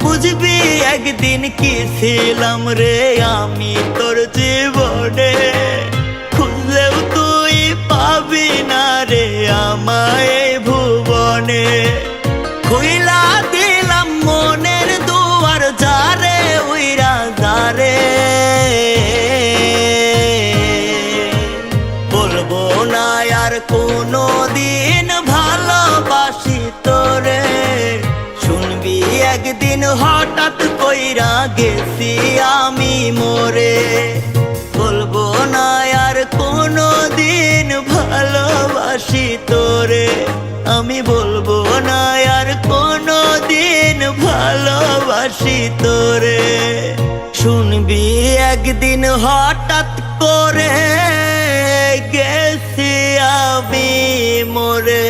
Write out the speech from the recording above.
বুঝবি একদিন কি ছিলাম রে আমি তোর জীবনে, খুঁজলেও তুই পাবি না রে আমায় ভুবনে। খুইলা দিলাম মনের দুয়ার যারে উইরা যারে, বলবো না আর কোনো দিন ভালোবাসি তোরে। শুনবি একদিন হঠাৎ কইরা গেছি আমি মরে, বলবো না আর কোনো দিন ভালোবাসি তোরে। আমি বলবো না আর কোনো দিন ভালোবাসি তোরে। শুনবি একদিন হঠাৎ করে গেছি আমি মরে।